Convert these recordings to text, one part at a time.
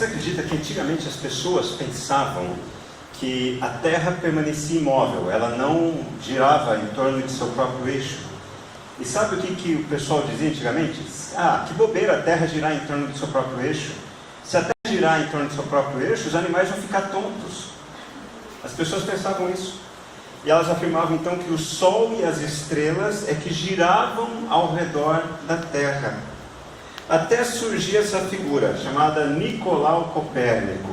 Você acredita que antigamente as pessoas pensavam que a Terra permanecia imóvel, ela não girava em torno de seu próprio eixo? E sabe o que o pessoal dizia antigamente? Ah, que bobeira a Terra girar em torno de seu próprio eixo. Se a Terra girar em torno de seu próprio eixo, os animais vão ficar tontos. As pessoas pensavam isso. E elas afirmavam então que o Sol e as estrelas é que giravam ao redor da Terra. Até surgir essa figura chamada Nicolau Copérnico,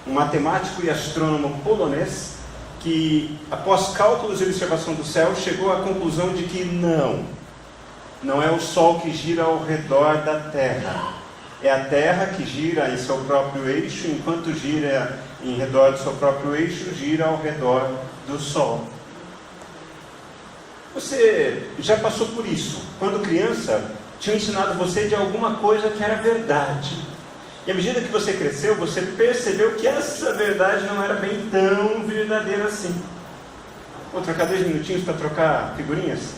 um matemático e astrônomo polonês que, após cálculos e observação do céu, chegou à conclusão de que não é o Sol que gira ao redor da Terra. É a Terra que gira em seu próprio eixo, enquanto gira em redor do seu próprio eixo, gira ao redor do Sol. Você já passou por isso? Quando criança, tinham ensinado você de alguma coisa que era verdade. E à medida que você cresceu, você percebeu que essa verdade não era bem tão verdadeira assim. Vou trocar 2 minutinhos para trocar figurinhas?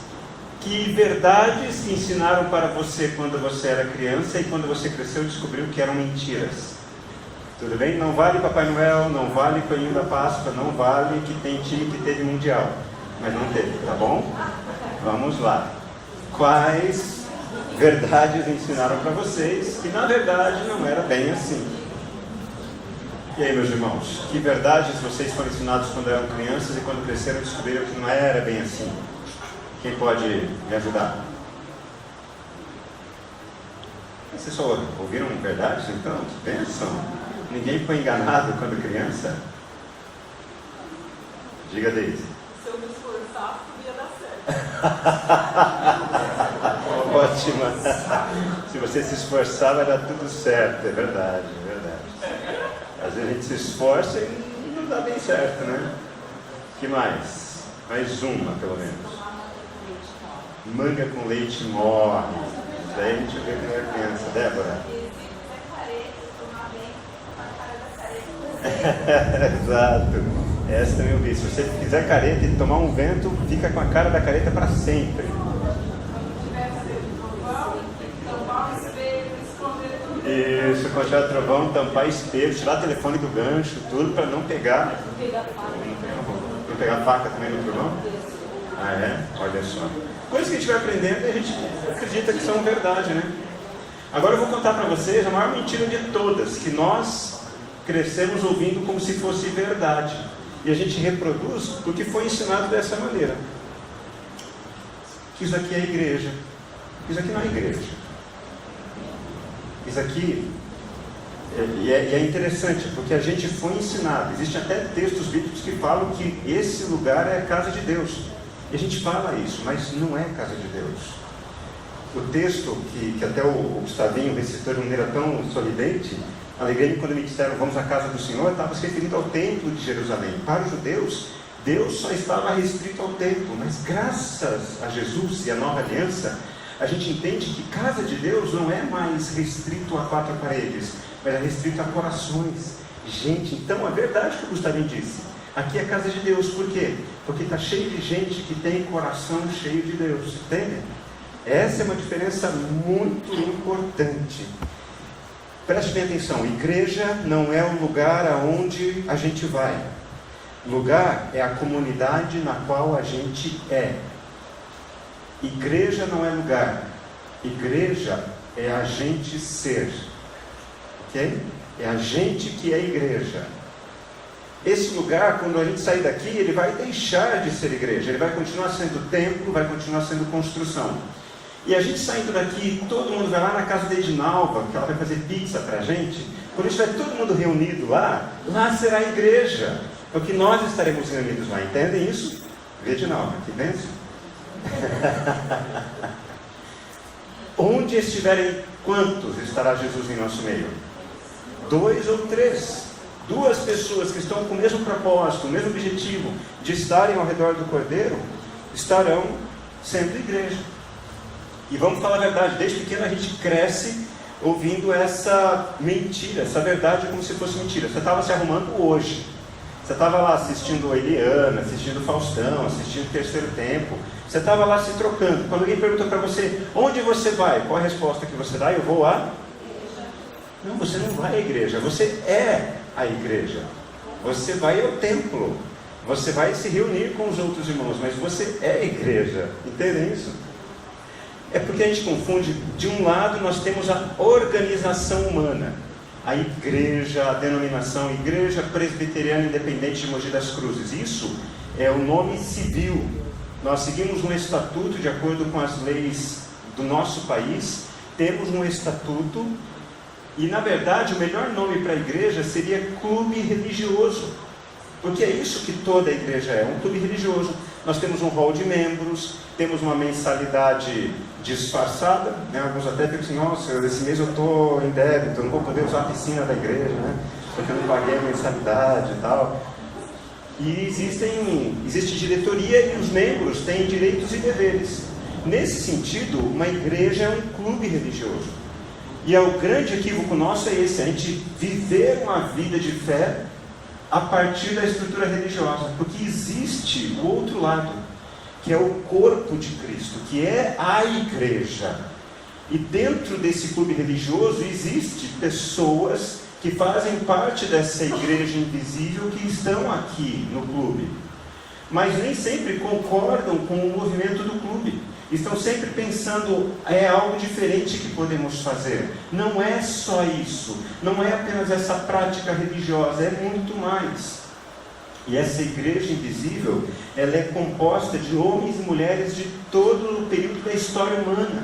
Que verdades que ensinaram para você quando você era criança e quando você cresceu descobriu que eram mentiras? Tudo bem? Não vale Papai Noel, não vale Coelhinho da Páscoa, não vale que tem time que teve Mundial. Mas não teve, tá bom? Vamos lá. Quais verdades ensinaram para vocês que na verdade não era bem assim? E aí, meus irmãos, que verdades vocês foram ensinados quando eram crianças e quando cresceram descobriram que não era bem assim? Quem pode me ajudar? Vocês só ouviram verdades então? Que bênção! Ninguém foi enganado quando criança? Diga, Deise. Se eu me esforçar, podia dar certo. Ótima. Se você se esforçar, vai dar tudo certo. É verdade, é verdade. Às vezes a gente se esforça e não dá bem certo, né? Que mais? Mais uma, pelo menos. Manga com leite morre. Isso aí a gente vê quando é criança. Débora? Exato. Essa também eu vi. Se você fizer careta e tomar um vento, fica com a cara da careta para sempre. Isso, congelar trovão, tampar espelho, tirar o telefone do gancho, tudo para não pegar. Não pegar faca também no trovão? Ah, é? Olha só. Coisas que a gente vai aprendendo e a gente acredita que são verdade, né? Agora eu vou contar para vocês a maior mentira de todas, que nós crescemos ouvindo como se fosse verdade. E a gente reproduz porque foi ensinado dessa maneira. Que isso aqui é igreja. Isso aqui não é igreja. Isso aqui é interessante, porque a gente foi ensinado. Existem até textos bíblicos que falam que esse lugar é a casa de Deus. E a gente fala isso, mas não é a casa de Deus. O texto que até o Gustavinho recitou de maneira tão sorridente, alegrei-me quando me disseram vamos à casa do Senhor, estava se referindo ao templo de Jerusalém. Para os judeus, Deus só estava restrito ao templo, mas graças a Jesus e a nova aliança, a gente entende que casa de Deus não é mais restrito a 4 paredes, mas é restrito a corações. Gente, então a verdade que o Gustavinho disse, aqui é a casa de Deus, por quê? Porque está cheio de gente que tem coração cheio de Deus, entende? Essa é uma diferença muito importante. Preste bem atenção, igreja não é o lugar aonde a gente vai. Lugar é a comunidade na qual a gente é. Igreja não é lugar. Igreja é a gente ser. Ok? É a gente que é igreja. Esse lugar, quando a gente sair daqui, ele vai deixar de ser igreja. Ele vai continuar sendo templo, vai continuar sendo construção. E a gente saindo daqui, todo mundo vai lá na casa da Edinalva, que ela vai fazer pizza pra gente. Quando estiver todo mundo reunido lá, lá será a igreja. Porque nós estaremos reunidos lá, entendem isso? Vê Edinalva, que bênção. Onde estiverem, quantos estará Jesus em nosso meio? 2 ou 3. 2 pessoas que estão com o mesmo propósito, o mesmo objetivo de estarem ao redor do Cordeiro, estarão sendo igreja. E vamos falar a verdade, desde pequeno a gente cresce ouvindo essa mentira, essa verdade como se fosse mentira. Você estava se arrumando hoje, você estava lá assistindo Eliana, assistindo Faustão, assistindo Terceiro Tempo, você estava lá se trocando. Quando alguém pergunta para você, onde você vai? Qual a resposta que você dá? Eu vou à Não, você não vai à igreja, você é a igreja. Você vai ao templo, você vai se reunir com os outros irmãos, mas você é a igreja. Entendem isso? É porque a gente confunde. De um lado nós temos a organização humana, a igreja, a denominação Igreja Presbiteriana Independente de Mogi das Cruzes. Isso é o nome civil. Nós seguimos um estatuto de acordo com as leis do nosso país. Temos um estatuto e, na verdade, o melhor nome para a igreja seria clube religioso, porque é isso que toda a igreja é, um clube religioso. Nós temos um hall de membros, temos uma mensalidade disfarçada, né? Alguns até ficam assim, nossa, esse mês eu estou em débito, eu não vou poder usar a piscina da igreja, né? Porque eu não paguei a mensalidade e tal. E existe diretoria e os membros têm direitos e deveres. Nesse sentido, uma igreja é um clube religioso. E o grande equívoco nosso é esse, a gente viver uma vida de fé a partir da estrutura religiosa, porque existe o outro lado, que é o corpo de Cristo, que é a igreja. E dentro desse clube religioso existem pessoas que fazem parte dessa igreja invisível, que estão aqui no clube, mas nem sempre concordam com o movimento do clube. Estão sempre pensando, é algo diferente que podemos fazer. Não é só isso, não é apenas essa prática religiosa, é muito mais. E essa igreja invisível, ela é composta de homens e mulheres de todo o período da história humana,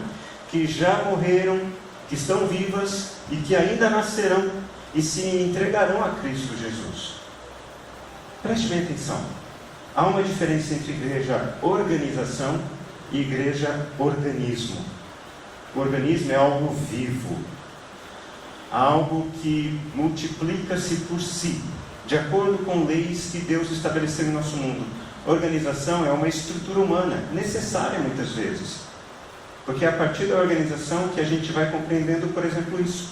que já morreram, que estão vivas e que ainda nascerão e se entregarão a Cristo Jesus. Preste bem atenção. Há uma diferença entre igreja organização e igreja organismo. O organismo é algo vivo, algo que multiplica-se por si, de acordo com leis que Deus estabeleceu em nosso mundo. Organização é uma estrutura humana, necessária muitas vezes, porque é a partir da organização que a gente vai compreendendo, por exemplo, isso.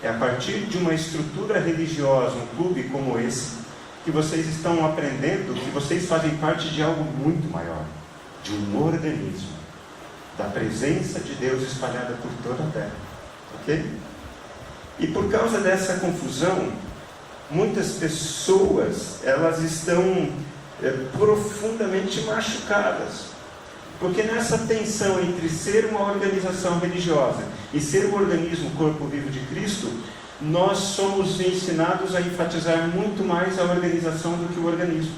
É a partir de uma estrutura religiosa, um clube como esse, que vocês estão aprendendo que vocês fazem parte de algo muito maior, de um organismo, da presença de Deus espalhada por toda a terra. Ok? E por causa dessa confusão, muitas pessoas, elas estão profundamente machucadas, porque nessa tensão entre ser uma organização religiosa e ser um organismo, corpo vivo de Cristo, nós somos ensinados a enfatizar muito mais a organização do que o organismo.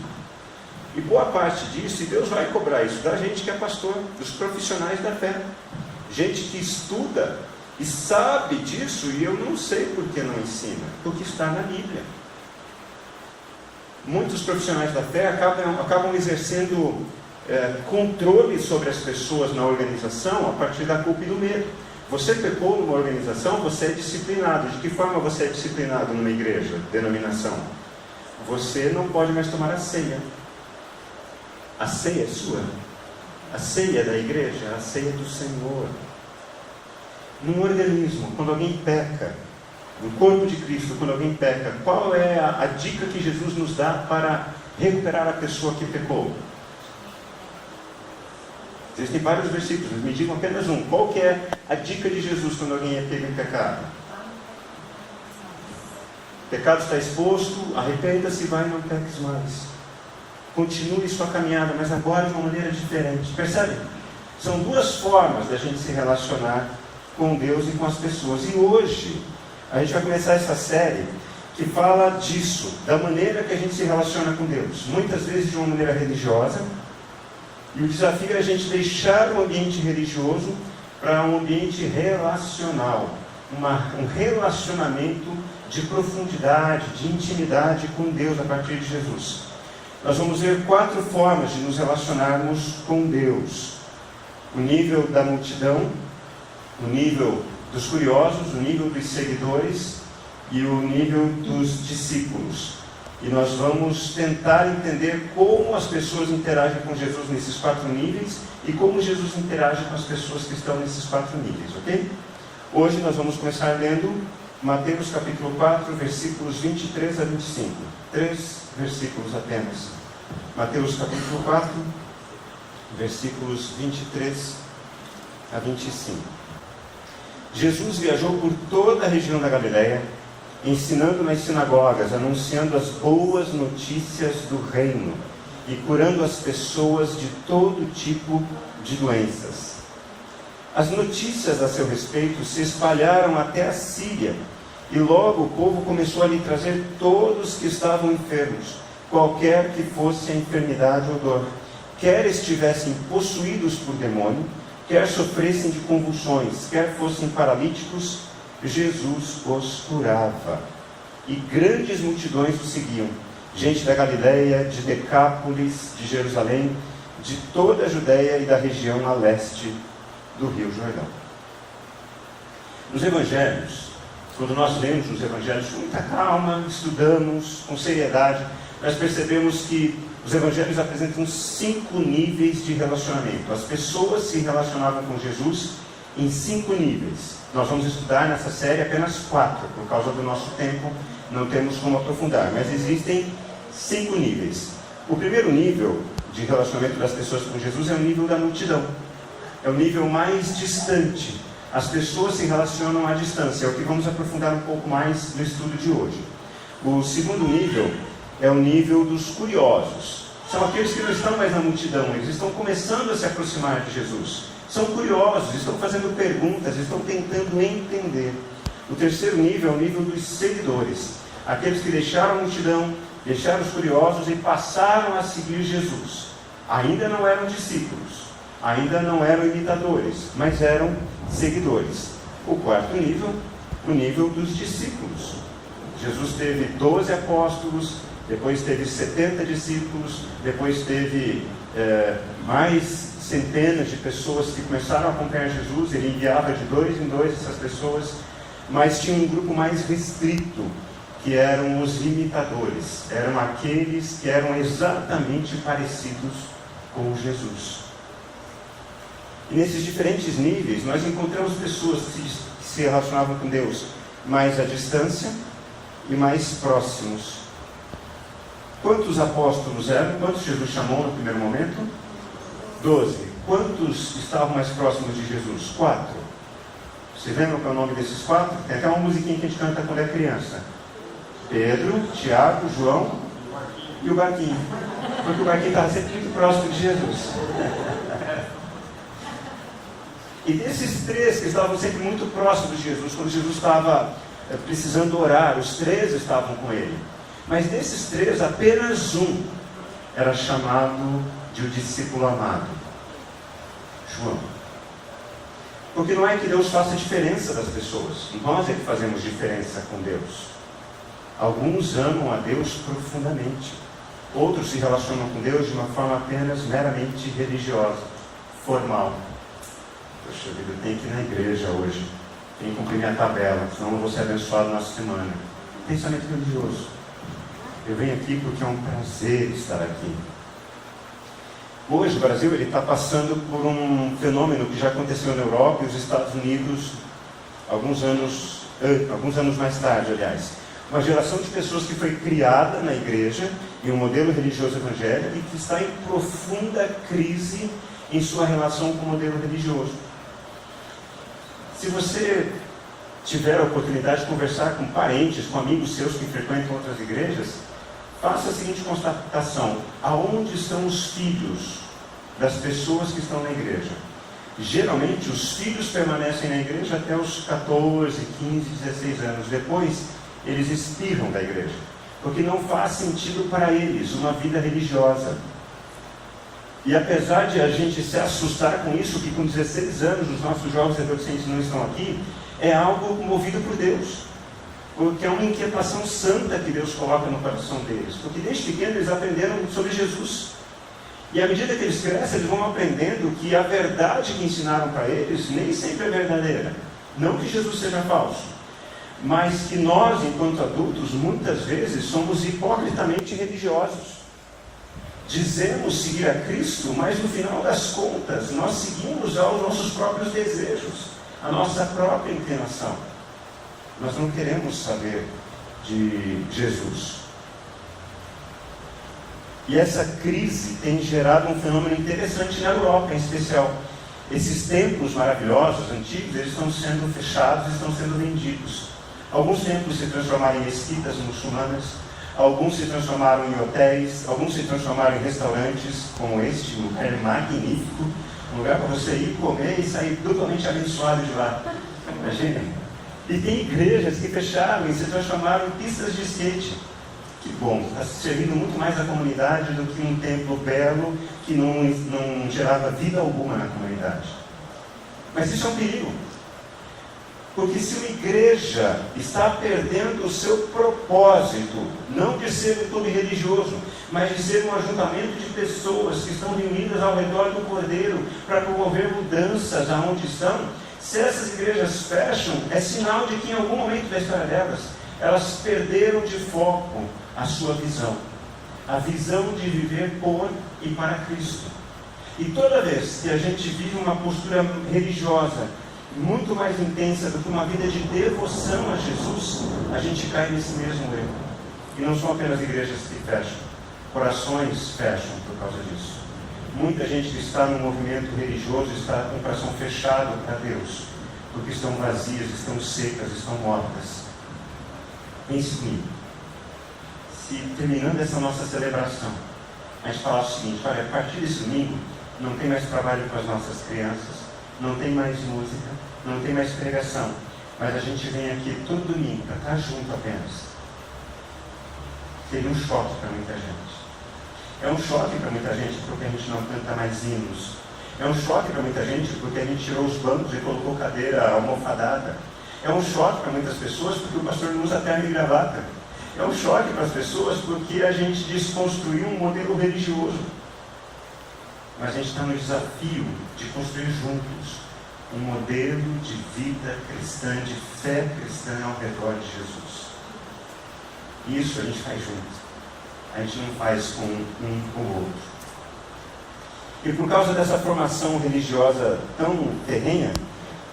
E boa parte disso, e Deus vai cobrar isso da gente que é pastor, dos profissionais da fé, gente que estuda e sabe disso, e eu não sei por que não ensina, porque está na Bíblia. Muitos profissionais da fé acabam exercendo controle sobre as pessoas na organização a partir da culpa e do medo. Você pecou numa organização, você é disciplinado. De que forma você é disciplinado numa igreja, denominação? Você não pode mais tomar a ceia. A ceia é sua. A ceia é da igreja, a ceia é do Senhor. Num organismo, quando alguém peca, no corpo de Cristo, quando alguém peca, qual é a dica que Jesus nos dá para recuperar a pessoa que pecou? Existem vários versículos, mas me digam apenas um. Qual que é a dica de Jesus quando alguém é pego em pecado? O pecado está exposto, arrependa-se e vai e não peques mais. Continue sua caminhada, mas agora de uma maneira diferente. Percebe? São duas formas da gente se relacionar com Deus e com as pessoas. E hoje, a gente vai começar essa série que fala disso, da maneira que a gente se relaciona com Deus. Muitas vezes de uma maneira religiosa. E o desafio é a gente deixar o ambiente religioso para um ambiente relacional. Um relacionamento de profundidade, de intimidade com Deus a partir de Jesus. Nós vamos ver 4 formas de nos relacionarmos com Deus. O nível da multidão, o nível dos curiosos, o nível dos seguidores e o nível dos discípulos. E nós vamos tentar entender como as pessoas interagem com Jesus nesses 4 níveis e como Jesus interage com as pessoas que estão nesses 4 níveis, ok? Hoje nós vamos começar lendo Mateus capítulo 4, versículos 23 a 25. 3 versículos apenas. Mateus capítulo 4, versículos 23 a 25. Jesus viajou por toda a região da Galileia, ensinando nas sinagogas, anunciando as boas notícias do reino e curando as pessoas de todo tipo de doenças. As notícias a seu respeito se espalharam até a Síria, e logo o povo começou a lhe trazer todos que estavam enfermos, qualquer que fosse a enfermidade ou dor, quer estivessem possuídos por demônio, quer sofressem de convulsões, quer fossem paralíticos, Jesus os curava. E grandes multidões o seguiam, gente da Galileia, de Decápolis, de Jerusalém, de toda a Judéia e da região a leste do Rio Jordão. Nos Evangelhos, quando nós lemos os Evangelhos com muita calma, estudamos com seriedade, nós percebemos que os Evangelhos apresentam 5 níveis de relacionamento. As pessoas se relacionavam com Jesus em 5 níveis. Nós vamos estudar nessa série apenas 4, por causa do nosso tempo, não temos como aprofundar, mas existem 5 níveis. O primeiro nível de relacionamento das pessoas com Jesus é o nível da multidão. É o nível mais distante. As pessoas se relacionam à distância. É o que vamos aprofundar um pouco mais no estudo de hoje. O segundo nível é o nível dos curiosos. São aqueles que não estão mais na multidão. Eles estão começando a se aproximar de Jesus. São curiosos, estão fazendo perguntas, estão tentando entender. O terceiro nível é o nível dos seguidores. Aqueles que deixaram a multidão, deixaram os curiosos e passaram a seguir Jesus. Ainda não eram discípulos, ainda não eram imitadores, mas eram seguidores. O quarto nível, o nível dos discípulos. Jesus teve 12 apóstolos, depois teve 70 discípulos, depois teve mais centenas de pessoas que começaram a acompanhar Jesus. Ele enviava de 2 em 2 essas pessoas, mas tinha um grupo mais restrito, que eram os imitadores. Eram aqueles que eram exatamente parecidos com Jesus. E nesses diferentes níveis, nós encontramos pessoas que se relacionavam com Deus mais à distância e mais próximos. Quantos apóstolos eram? Quantos Jesus chamou no primeiro momento? 12. Quantos estavam mais próximos de Jesus? 4. Vocês lembram qual é o nome desses 4? Tem até uma musiquinha que a gente canta quando é criança. Pedro, Tiago, João e o Barquinho. Porque o Barquinho estava sempre muito próximo de Jesus. E desses 3 que estavam sempre muito próximos de Jesus, quando Jesus estava precisando orar, os 3 estavam com ele. Mas desses 3, apenas um era chamado de o discípulo amado, João. Porque não é que Deus faça diferença das pessoas, nós é que fazemos diferença com Deus. Alguns amam a Deus profundamente, outros se relacionam com Deus de uma forma apenas meramente religiosa, formal. Poxa vida, eu tenho que ir na igreja hoje, tenho que cumprir minha tabela, senão eu não vou ser abençoado na semana. Pensamento religioso. Eu venho aqui porque é um prazer estar aqui. Hoje o Brasil está passando por um fenômeno que já aconteceu na Europa e os Estados Unidos alguns anos mais tarde, aliás. Uma geração de pessoas que foi criada na igreja, em um modelo religioso evangélico, e que está em profunda crise em sua relação com o modelo religioso. Se você tiver a oportunidade de conversar com parentes, com amigos seus que frequentam outras igrejas, faça a seguinte constatação: aonde estão os filhos das pessoas que estão na igreja? Geralmente os filhos permanecem na igreja até os 14, 15, 16 anos. Depois eles espirram da igreja, porque não faz sentido para eles uma vida religiosa. E apesar de a gente se assustar com isso, que com 16 anos os nossos jovens e adolescentes não estão aqui, é algo movido por Deus, porque é uma inquietação santa que Deus coloca no coração deles, porque desde pequenos eles aprenderam sobre Jesus, e à medida que eles crescem, eles vão aprendendo que a verdade que ensinaram para eles nem sempre é verdadeira. Não que Jesus seja falso, mas que nós, enquanto adultos, muitas vezes somos hipocritamente religiosos. Dizemos seguir a Cristo, mas no final das contas nós seguimos aos nossos próprios desejos, a nossa própria inclinação. Nós não queremos saber de Jesus. E essa crise tem gerado um fenômeno interessante na Europa, em especial. Esses templos maravilhosos, antigos, eles estão sendo fechados, estão sendo vendidos. Alguns templos se transformaram em mesquitas muçulmanas, alguns se transformaram em hotéis, alguns se transformaram em restaurantes, como este lugar magnífico, um lugar para você ir comer e sair duplamente abençoado de lá. Imagina. E tem igrejas que fecharam e se transformaram em pistas de skate. Que bom, está servindo muito mais a comunidade do que um templo belo que não gerava vida alguma na comunidade. Mas isso é um perigo. Porque se uma igreja está perdendo o seu propósito, não de ser um clube religioso, mas de ser um ajuntamento de pessoas que estão reunidas ao redor do Cordeiro para promover mudanças aonde estão, se essas igrejas fecham, é sinal de que em algum momento da história delas, elas perderam de foco a sua visão. A visão de viver por e para Cristo. E toda vez que a gente vive uma postura religiosa muito mais intensa do que uma vida de devoção a Jesus, a gente cai nesse mesmo erro. E não são apenas igrejas que fecham, corações fecham por causa disso. Muita gente que está no movimento religioso está com o coração fechado para Deus, porque estão vazias, estão secas, estão mortas. Pense comigo. Se terminando essa nossa celebração, a gente falar o seguinte: olha, a partir desse domingo não tem mais trabalho com as nossas crianças, não tem mais música, não tem mais pregação, mas a gente vem aqui todo domingo para estar junto apenas. Seria um choque para muita gente. É um choque para muita gente porque a gente não canta mais hinos. É um choque para muita gente porque a gente tirou os bancos e colocou cadeira almofadada. É um choque para muitas pessoas porque o pastor não usa terno e gravata. É um choque para as pessoas porque a gente desconstruiu um modelo religioso. Mas a gente está no desafio de construir juntos um modelo de vida cristã, de fé cristã ao redor de Jesus. Isso a gente faz junto. A gente não faz com um ou outro. E por causa dessa formação religiosa tão terrena,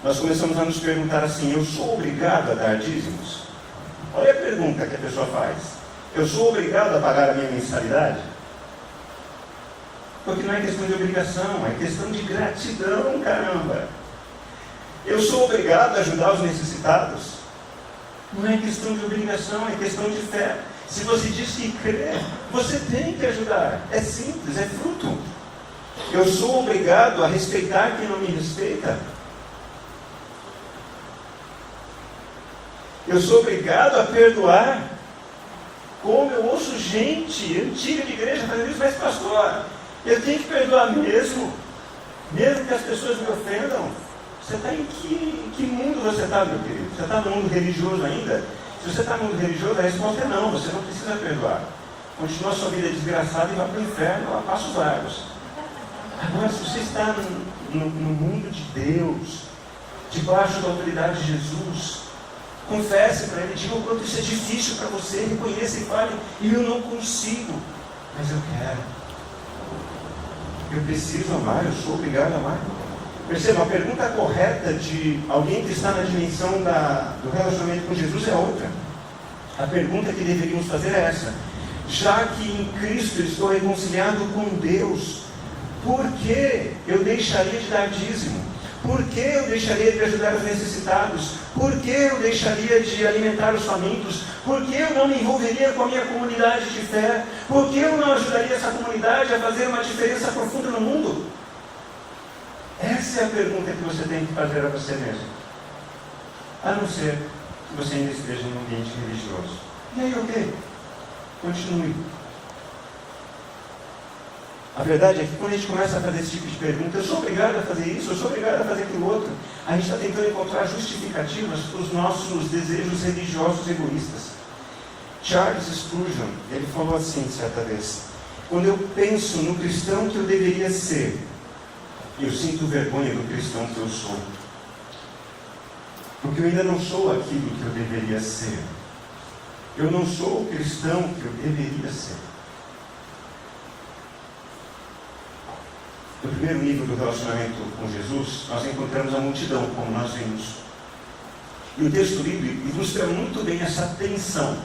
nós começamos a nos perguntar assim: eu sou obrigado a dar dízimos? Olha a pergunta que a pessoa faz. Eu sou obrigado a pagar a minha mensalidade? Porque não é questão de obrigação, é questão de gratidão, caramba. Eu sou obrigado a ajudar os necessitados? Não é questão de obrigação, é questão de fé. Se você diz que crê, você tem que ajudar. É simples, é fruto. Eu sou obrigado a respeitar quem não me respeita? Eu sou obrigado a perdoar? Como eu ouço gente antiga de igreja fazendo isso, mas pastor, eu tenho que perdoar mesmo que as pessoas me ofendam? Você está em que mundo você está, meu querido? Você está no mundo religioso ainda? Se você está no mundo religioso, a resposta é não, você não precisa perdoar. Continua a sua vida desgraçada e vai para o inferno a passos largos. Agora, se você está no mundo de Deus, debaixo da autoridade de Jesus, confesse para Ele, diga o quanto isso é difícil para você, reconheça e fale: eu não consigo, mas eu quero. Eu preciso amar, eu sou obrigado a amar. Perceba, a pergunta correta de alguém que está na dimensão do relacionamento com Jesus é outra. A pergunta que deveríamos fazer é essa: já que em Cristo estou reconciliado com Deus, por que eu deixaria de dar dízimo? Por que eu deixaria de ajudar os necessitados? Por que eu deixaria de alimentar os famintos? Por que eu não me envolveria com a minha comunidade de fé? Por que eu não ajudaria essa comunidade a fazer uma diferença profunda no mundo? Essa é a pergunta que você tem que fazer a você mesmo. A não ser que você ainda esteja num ambiente religioso. E aí, ok? Continue. A verdade é que quando a gente começa a fazer esse tipo de pergunta, eu sou obrigado a fazer isso, eu sou obrigado a fazer aquilo outro, a gente está tentando encontrar justificativas para os nossos desejos religiosos egoístas. Charles Spurgeon, ele falou assim certa vez: quando eu penso no cristão que eu deveria ser, eu sinto vergonha do cristão que eu sou. Porque eu ainda não sou aquilo que eu deveria ser. Eu não sou o cristão que eu deveria ser. No primeiro nível do relacionamento com Jesus, nós encontramos a multidão, como nós vimos. E o texto bíblico ilustra muito bem essa tensão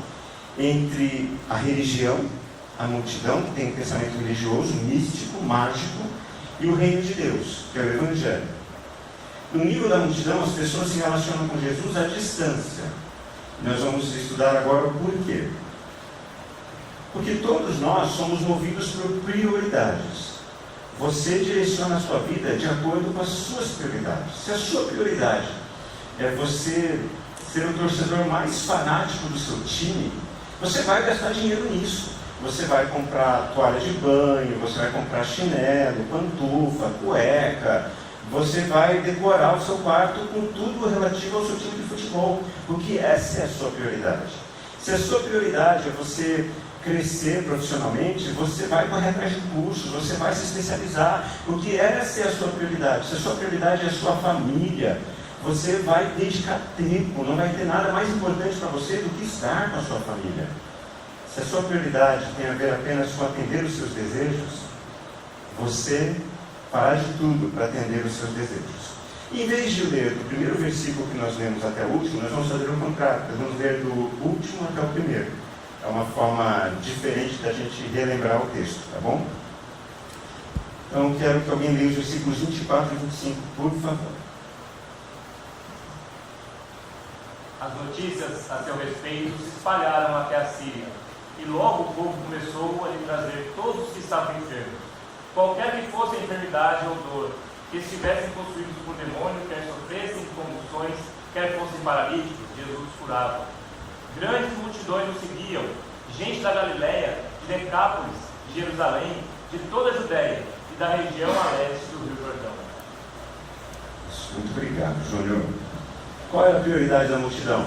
entre a religião, a multidão, que tem um pensamento religioso, místico, mágico, e o reino de Deus, que é o Evangelho. No nível da multidão, as pessoas se relacionam com Jesus à distância. Nós vamos estudar agora o porquê. Porque todos nós somos movidos por prioridades. Você direciona a sua vida de acordo com as suas prioridades. Se a sua prioridade é você ser o torcedor mais fanático do seu time, você vai gastar dinheiro nisso. Você vai comprar toalha de banho, você vai comprar chinelo, pantufa, cueca, você vai decorar o seu quarto com tudo relativo ao seu time de futebol, porque essa é a sua prioridade. Se a sua prioridade é você crescer profissionalmente, você vai correr atrás de cursos, você vai se especializar, porque essa é a sua prioridade. Se a sua prioridade é a sua família, você vai dedicar tempo, não vai ter nada mais importante para você do que estar com a sua família. Se a sua prioridade tem a ver apenas com atender os seus desejos, você fará de tudo para atender os seus desejos. E em vez de ler do primeiro versículo que nós lemos até o último, nós vamos fazer o contrário. Nós vamos ler do último até o primeiro. É uma forma diferente da gente relembrar o texto, tá bom? Então eu quero que alguém leia os versículos 24 e 25, por favor. As notícias a seu respeito se espalharam até a Síria, e logo o povo começou a lhe trazer todos os que estavam enfermos, qualquer que fosse a enfermidade ou dor, que estivessem possuídos por demônio, quer sofressem convulsões, quer fossem paralíticos, Jesus curava. Grandes multidões o seguiam, gente da Galiléia, de Decápolis, de Jerusalém, de toda a Judéia e da região a leste do Rio Jordão. Muito obrigado, Júnior. Qual era a prioridade da multidão?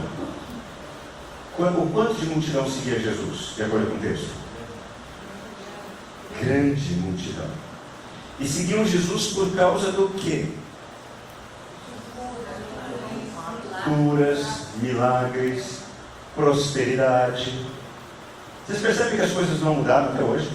O quanto de multidão seguia Jesus, de acordo com o texto? Grande multidão. E seguiam Jesus por causa do quê? Curas, milagres, prosperidade. Vocês percebem que as coisas não mudaram até hoje?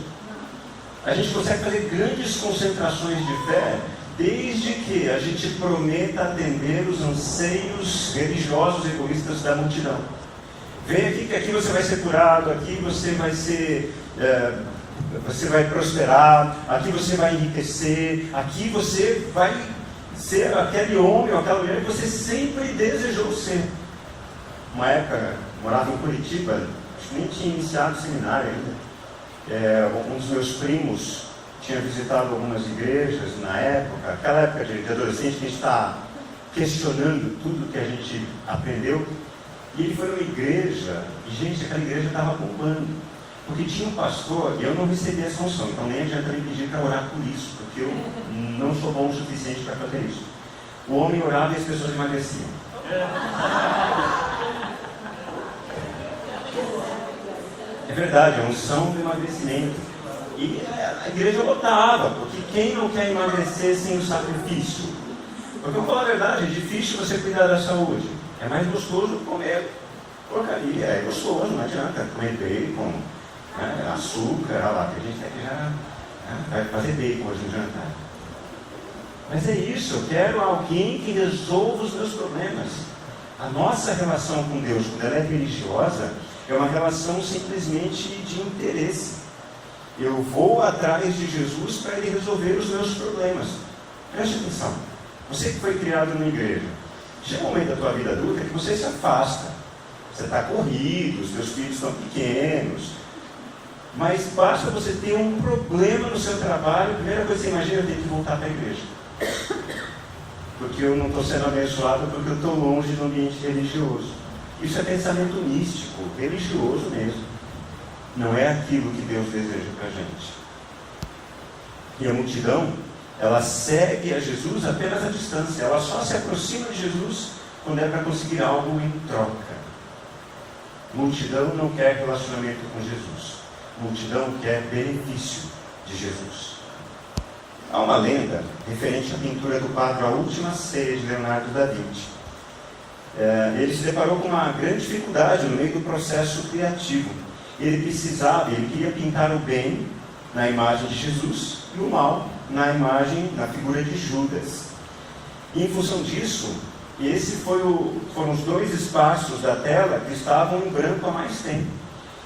A gente consegue fazer grandes concentrações de fé desde que a gente prometa atender os anseios religiosos e egoístas da multidão. Vem aqui que aqui você vai ser curado, aqui você vai ser, você vai prosperar, aqui você vai enriquecer, aqui você vai ser aquele homem ou aquela mulher que você sempre desejou ser. Uma época, eu morava em Curitiba, acho que nem tinha iniciado o seminário ainda. Um dos meus primos tinha visitado algumas igrejas na época, aquela época de adolescente que a gente está questionando tudo que a gente aprendeu. E ele foi numa igreja, e gente, aquela igreja estava bombando, porque tinha um pastor, e eu não recebi essa unção, então nem adianta me pedir para orar por isso, porque eu não sou bom o suficiente para fazer isso. O homem orava e as pessoas emagreciam. É verdade, é unção do emagrecimento. E a igreja lotava, porque quem não quer emagrecer sem o sacrifício? Porque eu falo a verdade, é difícil você cuidar da saúde. É mais gostoso comer porcaria, é gostoso, não adianta comer bacon, né, açúcar, olha lá, que a gente aqui já vai fazer bacon hoje no jantar. Mas é isso, eu quero alguém que resolva os meus problemas. A nossa relação com Deus, quando ela é religiosa, é uma relação simplesmente de interesse. Eu vou atrás de Jesus para Ele resolver os meus problemas. Preste atenção, você que foi criado numa igreja, chega um momento da tua vida adulta que você se afasta. Você está corrido, os teus filhos estão pequenos. Mas basta você ter um problema no seu trabalho, a primeira coisa que você imagina é ter que voltar para a igreja. Porque eu não estou sendo abençoado, porque eu estou longe do ambiente religioso. Isso é pensamento místico, religioso mesmo. Não é aquilo que Deus deseja para a gente. E a multidão, ela segue a Jesus apenas à distância. Ela só se aproxima de Jesus quando é para conseguir algo em troca. Multidão não quer relacionamento com Jesus. Multidão quer benefício de Jesus. Há uma lenda referente à pintura do quadro A Última Ceia de Leonardo da Vinci. Ele se deparou com uma grande dificuldade no meio do processo criativo. Ele queria pintar o bem na imagem de Jesus e o mal na figura de Judas. E em função disso, foram os dois espaços da tela que estavam em branco há mais tempo.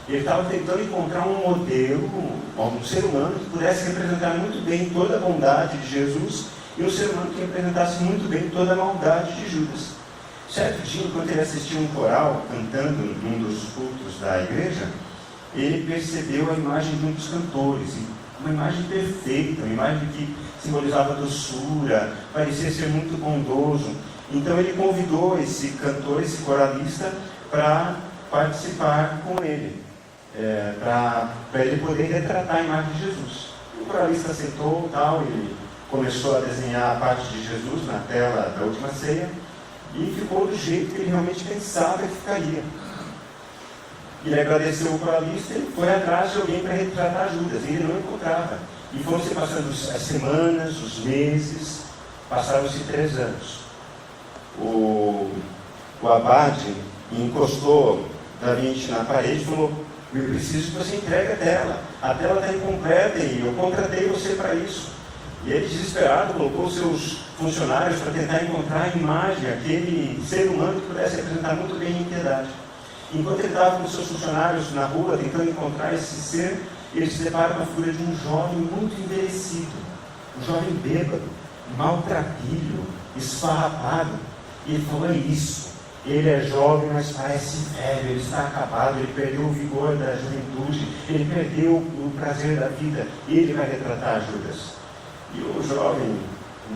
Ele estava tentando encontrar um modelo, um ser humano que pudesse representar muito bem toda a bondade de Jesus e um ser humano que representasse muito bem toda a maldade de Judas. Certo dia, enquanto ele assistia um coral cantando num dos cultos da igreja, ele percebeu a imagem de um dos cantores, uma imagem perfeita, uma imagem que simbolizava doçura, parecia ser muito bondoso. Então ele convidou esse cantor, esse coralista, para participar com ele, para ele poder retratar a imagem de Jesus. O coralista aceitou tal, ele começou a desenhar a parte de Jesus na tela da última ceia e ficou do jeito que ele realmente pensava que ficaria. Ele agradeceu o coralista e foi atrás de alguém para retratar Judas, e ele não encontrava. E foram se passando as semanas, os meses, passaram-se 3 anos. O abade encostou Da Vinci na parede e falou: eu preciso que você entregue a tela está incompleta e eu contratei você para isso. E ele, desesperado, colocou seus funcionários para tentar encontrar a imagem, aquele ser humano que pudesse representar muito bem a impiedade. Enquanto ele estava com seus funcionários na rua tentando encontrar esse ser, ele se depara com a figura de um jovem muito envelhecido, um jovem bêbado, maltrapilho, esfarrapado. E ele falou: é isso. Ele é jovem, mas parece velho, ele está acabado, ele perdeu o vigor da juventude, ele perdeu o prazer da vida. Ele vai retratar Judas. E o jovem,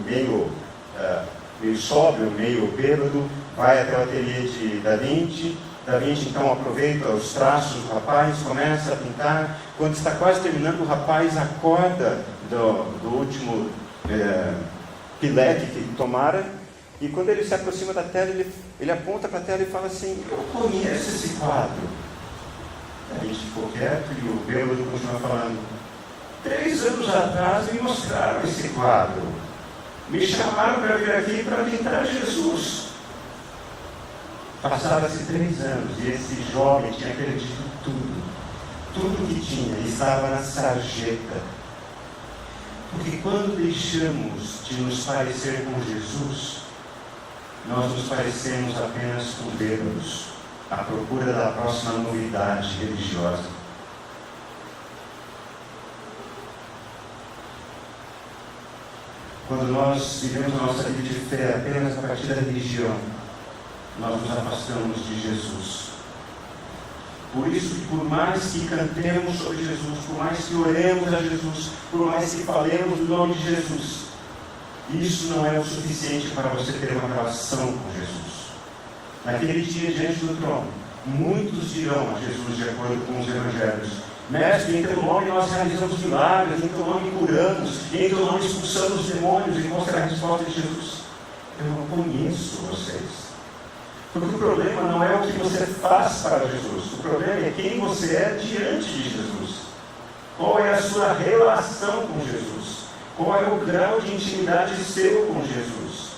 meio sóbrio, meio bêbado, vai até o ateliê de Da Vinci. Da Vinci então aproveita os traços do rapaz, começa a pintar. Quando está quase terminando, o rapaz acorda do último pileque que ele tomara, e quando ele se aproxima da tela, ele aponta para a tela e fala assim: eu conheço esse quadro. A gente ficou quieto e o bêbado continua falando: 3 anos atrás me mostraram esse quadro, me chamaram para vir aqui para pintar Jesus. Passaram-se 3 anos e esse jovem tinha perdido tudo que tinha, estava na sarjeta. Porque quando deixamos de nos parecer com Jesus, nós nos parecemos apenas com bêbados, à procura da próxima novidade religiosa. Quando nós vivemos a nossa vida de fé apenas a partir da religião, nós nos afastamos de Jesus. Por isso que por mais que cantemos sobre Jesus, por mais que oremos a Jesus, por mais que falemos no nome de Jesus, isso não é o suficiente para você ter uma relação com Jesus. Naquele dia, diante do trono, muitos dirão a Jesus, de acordo com os evangelhos: Mestre, em teu nome nós realizamos milagres, em teu nome curamos, em teu nome expulsamos demônios. E qual será a resposta de Jesus? Eu não conheço vocês. Porque o problema não é o que você faz para Jesus, o problema é quem você é diante de Jesus. Qual é a sua relação com Jesus? Qual é o grau de intimidade seu com Jesus?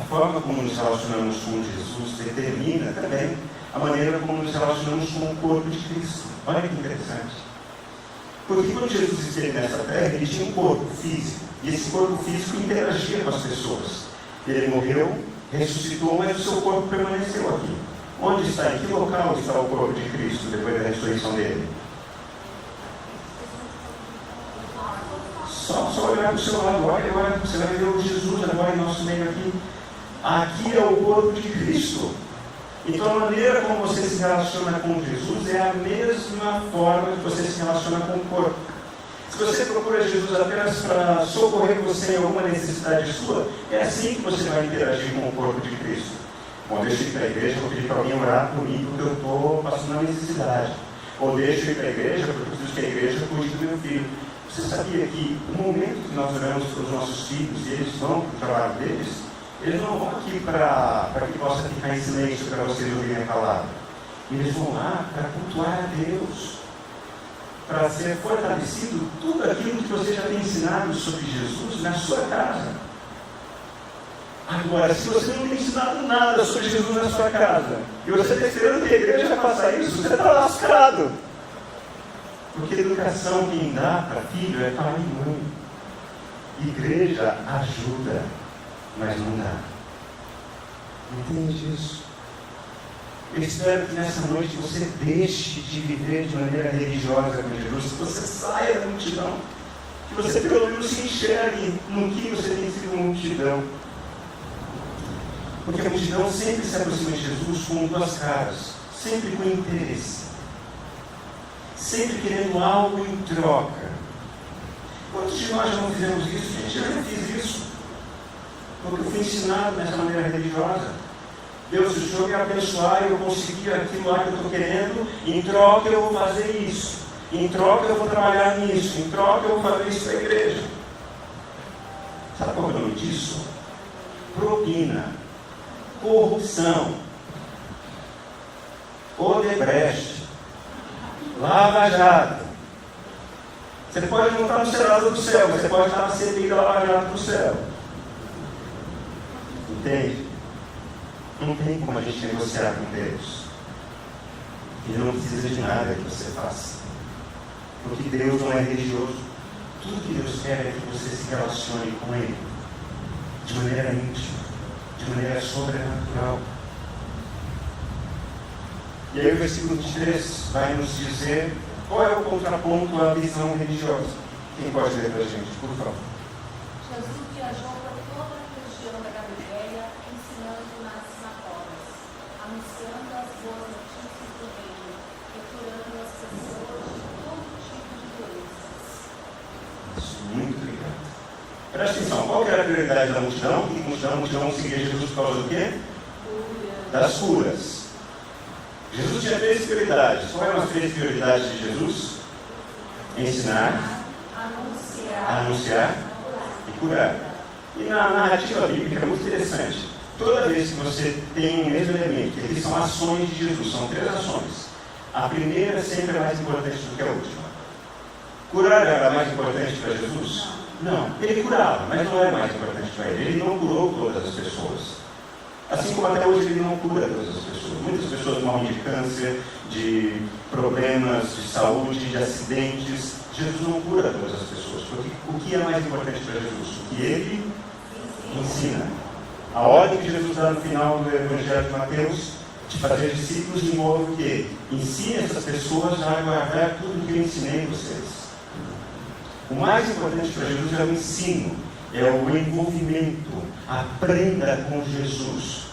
A forma como nos relacionamos com Jesus determina também a maneira como nos relacionamos com o corpo de Cristo. Olha que interessante. Porque quando Jesus esteve nessa terra, ele tinha um corpo físico, e esse corpo físico interagia com as pessoas. Ele morreu, ressuscitou, mas o seu corpo permaneceu aqui. Onde está? Em que local está o corpo de Cristo depois da ressurreição dele? Só olhar para o seu lado, olha agora, você vai ver o Jesus agora em nosso meio aqui. Aqui é o corpo de Cristo. Então a maneira como você se relaciona com Jesus é a mesma forma que você se relaciona com o corpo. Se você procura Jesus apenas para socorrer você em alguma necessidade sua, é assim que você vai interagir com o corpo de Cristo. Bom, deixa eu ir para a igreja, vou pedir para alguém orar comigo porque eu estou passando uma necessidade. Ou deixa eu ir para a igreja porque eu preciso que a igreja cuide do meu filho. Você sabia que no momento que nós oramos para os nossos filhos e eles vão para o trabalho deles, eles não vão aqui para que possa ficar em silêncio para vocês ouvirem a palavra. Eles vão lá para cultuar a Deus, para ser fortalecido tudo aquilo que você já tem ensinado sobre Jesus na sua casa. Agora, se você não tem ensinado nada sobre Jesus na sua casa, e você está esperando que a igreja faça isso, você está lascado. Porque educação quem dá para filho é pai e mãe. Igreja ajuda, mas não dá. Entende isso? Eu espero que nessa noite você deixe de viver de maneira religiosa com Jesus, que você saia da multidão, que você pelo menos se enxergue no que você tem sido multidão. Porque a multidão sempre se aproxima de Jesus com duas caras, sempre com interesse, sempre querendo algo em troca. Quantos de nós já não fizemos isso, gente? Eu já fiz isso, porque eu fui ensinado dessa maneira religiosa. Deus, se o Senhor me abençoar e eu conseguir aquilo lá que eu estou querendo, em troca eu vou fazer isso, em troca eu vou trabalhar nisso, em troca eu vou fazer isso para a igreja. Sabe qual é o nome disso? Propina, corrupção, Odebrecht, Lava Jato. Você pode não estar no Serasa do céu, mas você pode estar na CPI da Lava Jato do céu. Entende? Não tem como a gente negociar com Deus. Ele não precisa de nada que você faça. Porque Deus não é religioso. Tudo que Deus quer é que você se relacione com Ele de maneira íntima, de maneira sobrenatural. E aí o versículo 23 vai nos dizer qual é o contraponto à visão religiosa. Quem pode ler para a gente, por favor? Jesus viajou por toda a região da Galileia, ensinando nas sinagogas, anunciando as boas notícias do reino e curando as pessoas de todo tipo de doenças. Isso, muito obrigado. Presta atenção, qual que era a prioridade da multidão? A multidão seguia Jesus por causa do quê? Das curas. Jesus tinha 3 prioridades. Quais eram as 3 prioridades de Jesus? Ensinar, anunciar e curar. E na narrativa bíblica é muito interessante. Toda vez que você tem o mesmo elemento, que aqui são ações de Jesus, são 3 ações. A primeira sempre é mais importante do que a última. Curar era mais importante para Jesus? Não. Ele curava, mas não era mais importante para ele. Ele não curou todas as pessoas. Assim como até hoje ele não cura todas as pessoas. Muitas pessoas morrem de câncer, de problemas de saúde, de acidentes. Jesus não cura todas as pessoas. Porque o que é mais importante para Jesus? O que ele ensina. A ordem que Jesus dá no final do Evangelho de Mateus, de fazer discípulos, envolve o quê? Ensine essas pessoas a guardar tudo que eu ensinei vocês. O mais importante para Jesus é o ensino, é o envolvimento. Aprenda com Jesus.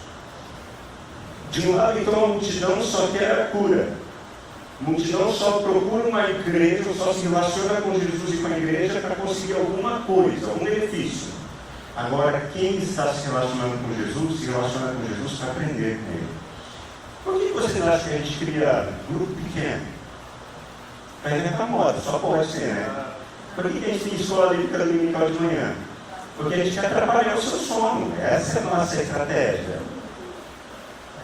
De um lado, então, a multidão só quer a cura. A multidão só procura uma igreja, só se relaciona com Jesus e com a igreja para conseguir alguma coisa, algum benefício. Agora, quem está se relacionando com Jesus, se relaciona com Jesus para aprender com Ele. Por que vocês acham que a gente cria grupo pequeno? Para inventar moda, só pode ser, né? Por que a gente tem escola bíblica dominical de manhã? Porque a gente quer atrapalhar o seu sono. Essa é a nossa estratégia.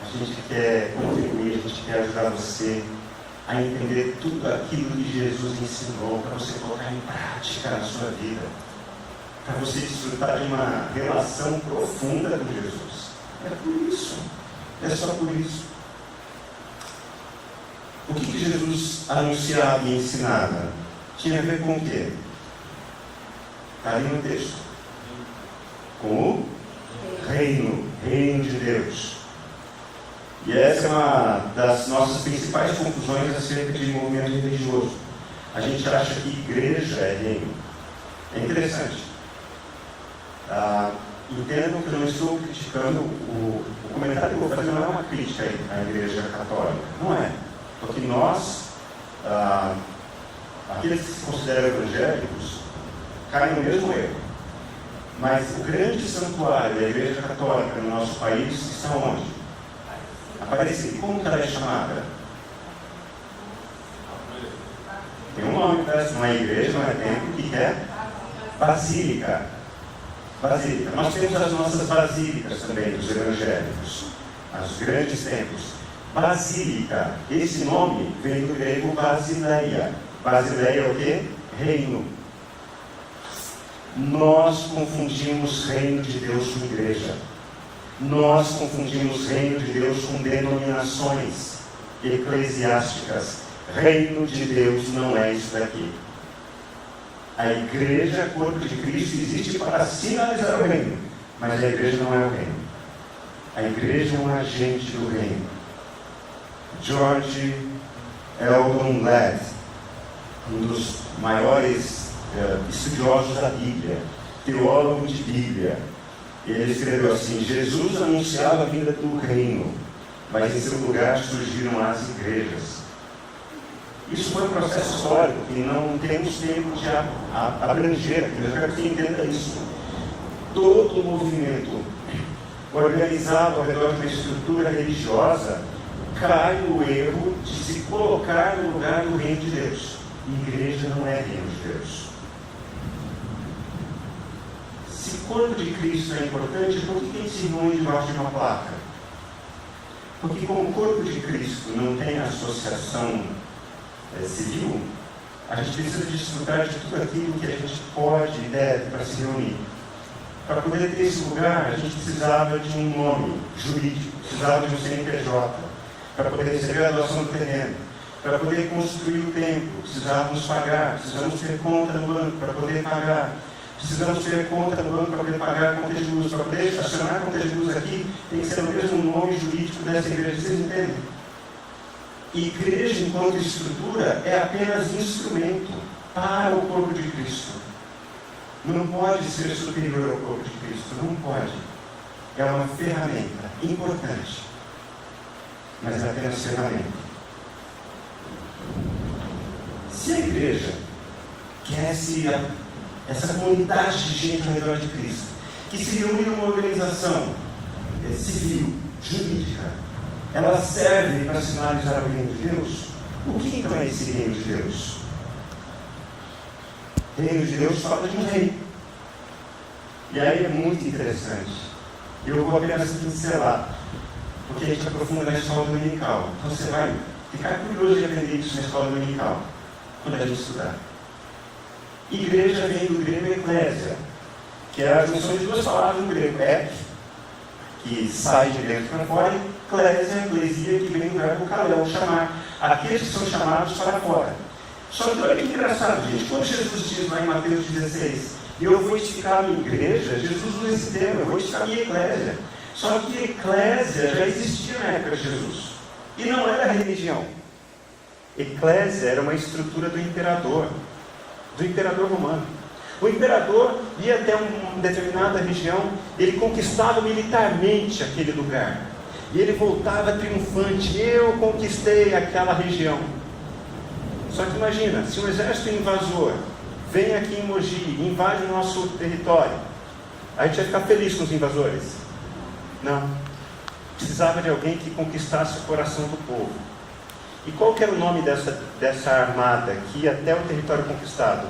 A gente quer contribuir, a gente quer ajudar você a entender tudo aquilo que Jesus ensinou para você colocar em prática na sua vida. Para você desfrutar de uma relação profunda com Jesus. É por isso. É só por isso. O que Jesus anunciava e ensinava? Tinha a ver com o quê? Está ali no texto. Com o reino de Deus. E essa é uma das nossas principais conclusões acerca de movimento religioso. A gente acha que igreja é reino. É interessante. Entendo que eu não estou criticando o comentário que eu vou fazer, não é uma crítica à igreja católica. Não é. Porque nós, aqueles que se consideram evangélicos, caem no mesmo erro. Mas o grande santuário da igreja católica no nosso país está onde? Aparecida. Como que ela é chamada? Tem um nome, não é igreja, não é templo, que é basílica. Basílica. Nós temos as nossas basílicas também, dos evangélicos, os grandes templos. Basílica, esse nome vem do grego basileia. Basileia é o quê? Reino. Nós confundimos reino de Deus com igreja. Nós confundimos reino de Deus com denominações eclesiásticas. Reino de Deus não é isso daqui. A igreja, corpo de Cristo, existe para sinalizar o reino, mas a igreja não é o reino. A igreja é um agente do reino. George Eldon Ladd, um dos maiores estudiosos da Bíblia, teólogo de Bíblia, ele escreveu assim: Jesus anunciava a vinda do reino, mas em seu lugar surgiram as igrejas. Isso foi um processo histórico que não temos tempo de abranger aqui, mas eu quero que você entenda isso. Todo o movimento organizado ao redor de uma estrutura religiosa cai no erro de se colocar no lugar do reino de Deus. Igreja não é reino de Deus. Se o corpo de Cristo é importante, por que a gente se reúne debaixo de uma placa? Porque como o corpo de Cristo não tem associação civil, a gente precisa desfrutar de tudo aquilo que a gente pode e deve para se reunir. Para poder ter esse lugar, a gente precisava de um nome jurídico, precisava de um CNPJ, para poder receber a doação do terreno, para poder construir o templo, precisávamos pagar, precisamos ter conta no banco para poder pagar, precisamos ter conta no banco para poder pagar a conta de luz, para poder acionar a conta de luz aqui, tem que ser o mesmo nome jurídico dessa igreja, vocês entendem? Igreja, enquanto estrutura, é apenas instrumento para o corpo de Cristo. Não pode ser superior ao corpo de Cristo, não pode. É uma ferramenta importante, mas é apenas ferramenta. Se a igreja quer essa comunidade de gente ao redor de Cristo, que se reúne numa organização civil, jurídica, ela serve para sinalizar o reino de Deus, o que então é esse reino de Deus? O reino de Deus fala de um rei. E aí é muito interessante. Eu vou apenas pincelar, porque a gente aprofunda na escola dominical. Então você vai ficar curioso de aprender isso na escola dominical, quando a gente estudar. Igreja vem do grego eclésia, que é a junção de duas palavras no grego: ek, que sai de dentro para fora, e clésia, eclesia, que vem do verbo kalel, chamar. Aqueles que são chamados para fora. Só que olha que engraçado, gente. Quando Jesus diz lá em Mateus 16, eu vou edificar a minha igreja, Jesus usa esse termo, eu vou edificar a minha eclésia. Só que eclésia já existia na época de Jesus. E não era religião. Eclésia era uma estrutura do imperador romano. O imperador ia até uma determinada região, ele conquistava militarmente aquele lugar. E ele voltava triunfante: eu conquistei aquela região. Só que imagina, se um exército invasor vem aqui em Mogi e invade o nosso território, a gente vai ficar feliz com os invasores? Não. Precisava de alguém que conquistasse o coração do povo. E qual que era o nome dessa armada que ia até o território conquistado?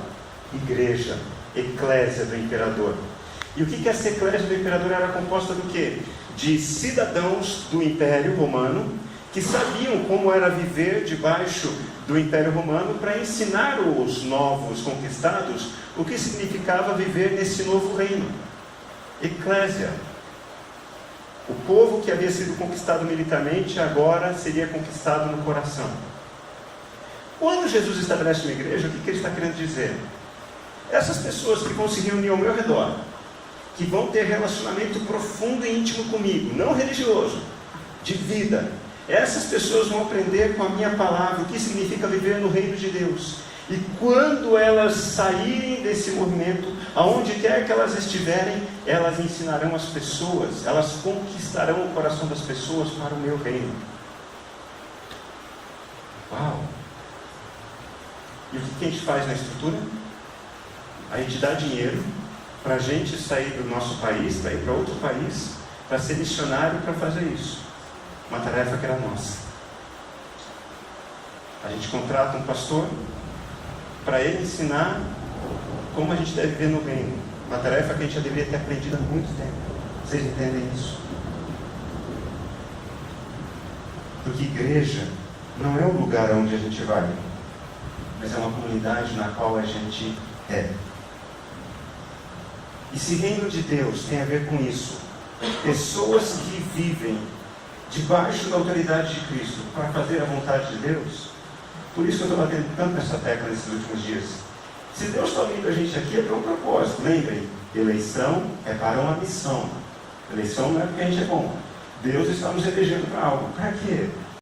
Igreja, eclésia do imperador. E o que essa eclésia do imperador era composta do quê? De cidadãos do Império Romano, que sabiam como era viver debaixo do Império Romano, para ensinar os novos conquistados o que significava viver nesse novo reino. Eclésia. O povo que havia sido conquistado militarmente agora seria conquistado no coração. Quando Jesus estabelece uma igreja, o que ele está querendo dizer? Essas pessoas que vão se reunir ao meu redor, que vão ter relacionamento profundo e íntimo comigo, não religioso, de vida, essas pessoas vão aprender com a minha palavra o que significa viver no reino de Deus. E quando elas saírem desse movimento, aonde quer que elas estiverem, elas ensinarão as pessoas, elas conquistarão o coração das pessoas para o meu reino. Uau! E o que a gente faz na estrutura? A gente dá dinheiro para a gente sair do nosso país, para ir para outro país, para ser missionário, para fazer isso. Uma tarefa que era nossa. A gente contrata um pastor para ele ensinar como a gente deve viver no reino. Uma tarefa que a gente já deveria ter aprendido há muito tempo. Vocês entendem isso? Porque igreja não é o lugar onde a gente vai, mas é uma comunidade na qual a gente é. E se reino de Deus tem a ver com isso, pessoas que vivem debaixo da autoridade de Cristo para fazer a vontade de Deus, por isso que eu estou batendo tanto nessa tecla nesses últimos dias. Se Deus está unindo a gente aqui é para um propósito, lembrem, eleição é para uma missão. Eleição não é porque a gente é bom. Deus está nos elegendo para algo. Para quê?